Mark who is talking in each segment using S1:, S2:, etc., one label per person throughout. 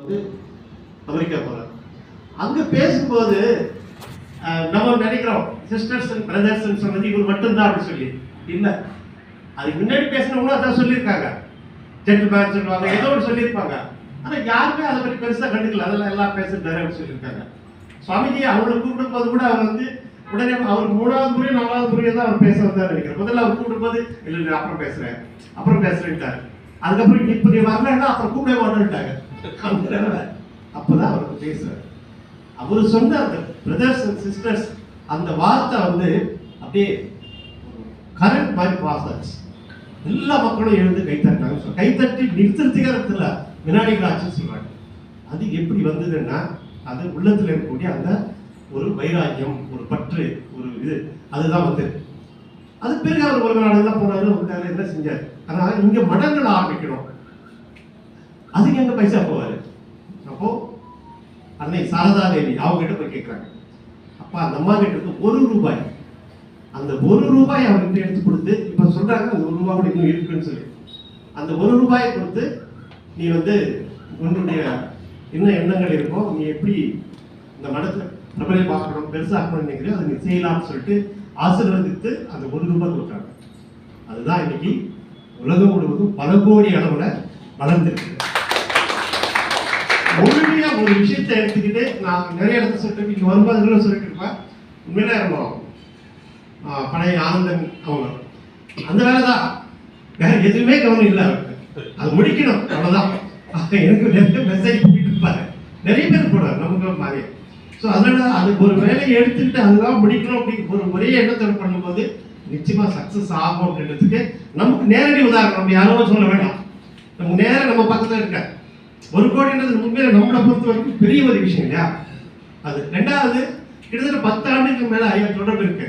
S1: வந்து அமெரிக்கா போறார். அங்க பேசும்போது நம்ம நினைக்கிறோம் சிஸ்டர்ஸ் அண்ட் பிரதர்ஸ் சொன்னது இவர் மட்டும்தான் அப்படி சொல்லி இல்ல. அதுக்கு முன்னாடி பேசினவங்களும் அதான் சொல்லியிருக்காங்க. ஜென்டில்மேன் சொல்லுவாங்க, ஏதோ ஒன்று சொல்லியிருப்பாங்க. ஆனா யாருமே அதை பற்றி பெருசா கண்டுக்கல. அதெல்லாம் எல்லாம் பேசுறாரு அப்படின்னு சொல்லியிருக்காங்க. சுவாமிஜி அவங்களை கூப்பிடும்போது கூட அவர் வந்து உடனே அவர் 3வது முறை 4வது முறையை தான் அவர் பேச வந்தார் நினைக்கிறேன். முதல்ல அவர் கூப்பிடும்போது இல்லை அப்புறம் பேசுறேன்ட்டாரு. அதுக்கப்புறம் இப்ப நீ வரலன்னா அப்புறம் கூப்பிட மாட்டேன்ட்டாங்க. அப்பதான் அவருக்கு பேசுறாரு. அவரு சொன்ன அந்த பிரதர்ஸ் அண்ட் சிஸ்டர்ஸ் அந்த வார்த்தை வந்து அப்படியே கரண்ட் மாதிரி பாஸ். எல்லா மக்களும் எழுந்து கைத்தட்டாங்க. கைத்தட்டி நிறுத்துறதுக்கு வினாடிகள் ஆச்சுன்னு சொல்றாங்க. அது எப்படி வந்ததுன்னா அது உள்ளத்துல இருக்கக்கூடிய அந்த ஒரு வைராக்கியம், ஒரு பற்று, ஒரு இது அதுதான் வந்து. அது பிறகு அவர் ஒரு நாடெல்லாம் போனாரு, வந்தாரு, என்ன செஞ்சாரு. ஆனா இங்க மடங்கள் ஆரம்பிக்கணும். அதுக்கு எங்க பைசா போவாரு. அப்போ அன்னை சாரதா தேவி அவங்க கிட்ட போய் கேட்கிறாங்க. அப்பா அந்த அம்மா கிட்ட ₹1 அந்த ₹1 அவர்கிட்ட எடுத்து கொடுத்து, இப்ப சொல்றாங்க அந்த ₹1 கூட இன்னும் இருக்குன்னு சொல்லி அந்த ₹1 கொடுத்து நீ வந்து உன்னுடைய என்ன எண்ணங்கள் இருக்கோ, நீ எப்படி இந்த மடத்தை பிரபலம் பார்க்கணும், பெருசாக்கணும் நினைக்கிறேன், அதை நீ செய்யலாம்னு சொல்லிட்டு ஆசீர்வதித்து அந்த ₹1 கொடுக்குறாங்க. அதுதான் இன்னைக்கு உலகம் முழுவதும் பல கோடி அளவுல வளர்ந்துருக்கு. முழுமையா ஒரு விஷயத்தை எடுத்துக்கிட்டு நான் நிறைய இடத்துல சொல்லிட்டு இங்க வரும்போது சொல்லிட்டு இருப்பேன். உண்மையில இருந்தோம் பழைய ஆனந்தன் அவங்க அந்த வேலைதான், வேற எதுவுமே கவனம் இல்லை அவருக்கு. அது முடிக்கணும் அவ்வளவுதான். எனக்கு நிறைய மெசேஜ் போயிட்டு இருப்பாரு, நிறைய பேர் போடுறாரு நமக்கு மாதிரி. ஸோ அதனால அது ஒரு வேலையை எடுத்துக்கிட்டு அதுதான் முடிக்கணும் அப்படின்னு ஒரு ஒரே எண்ணத்தோடு பண்ணும்போது நிச்சயமா சக்சஸ் ஆகும் அப்படின்றதுக்கு நமக்கு நேரடி உதாரணம். நம்ம யாரும் சொல்ல வேண்டாம், நம்ம நேரம் நம்ம பக்கத்துல இருக்க 1 கோடின்றது உண்மையில நம்மளை பொறுத்த வரைக்கும் பெரிய ஒரு விஷயம் இல்லையா. அது ரெண்டாவது கிட்டத்தட்ட 10 ஆண்டுக்கு மேல ஐயா தொடர்பு இருக்கு.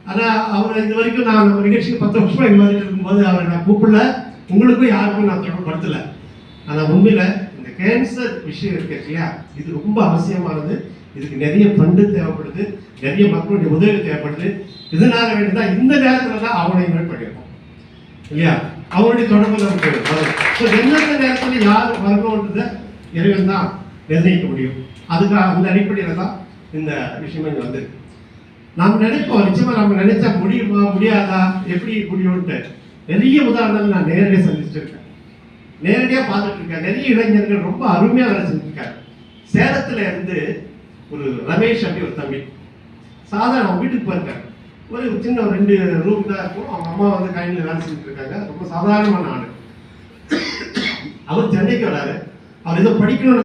S1: ஆனா அவர் இது வரைக்கும் நான் நம்ம நிகழ்ச்சிக்கு 10 வருஷமா இது மாதிரி இருக்கும்போது அவரை நான் கூப்பிடல, உங்களுக்கும் யாருக்கும் நான் தொடர்பு படுத்தல. ஆனா உண்மையில இந்த கேன்சர் விஷயம் இருக்கு இல்லையா, இது ரொம்ப அவசியமானது. இதுக்கு நிறைய ஃபண்டு தேவைப்படுது, நிறைய மக்களுடைய உதவி தேவைப்படுது. இதனால வேண்டிதான் இந்த நேரத்துல தான் அவனை இன்வைட் பண்ணியிருக்கோம் இல்லையா. அவருடைய தொடர்பு நமக்கு வரும். ஸோ எந்தெந்த நேரத்தில் யார் வரணுன்றதை இறைவன் தான் நிர்ணயிக்க முடியும். அதுக்காக அந்த அடிப்படையில் தான் இந்த விஷயமே இங்கே வந்து நாம் நினைப்போம். நிச்சயமா நம்ம நினைச்சா முடியுமா முடியாதா எப்படி முடியும்ட்டு நிறைய உதாரணங்கள் நான் நேரடியாக சந்திச்சிருக்கேன், நேரடியாக பார்த்துட்டு இருக்கேன். நிறைய இளைஞர்கள் ரொம்ப அருமையாக வேலை செஞ்சிருக்காரு. சேலத்துல இருந்து ஒரு ரமேஷ் அப்படி ஒரு தம்பி சாதாரண வீட்டுக்கு போயிருக்காரு. ஒரு சின்ன 2 ரூம் தான் இருக்கும். அவங்க அம்மா வந்து கையில் வேலை செஞ்சுட்டு இருக்காங்க. ரொம்ப சாதாரணமான ஆளு. அவர் சென்னைக்கு வராரு. அவர் ஏதோ படிக்கணும்னு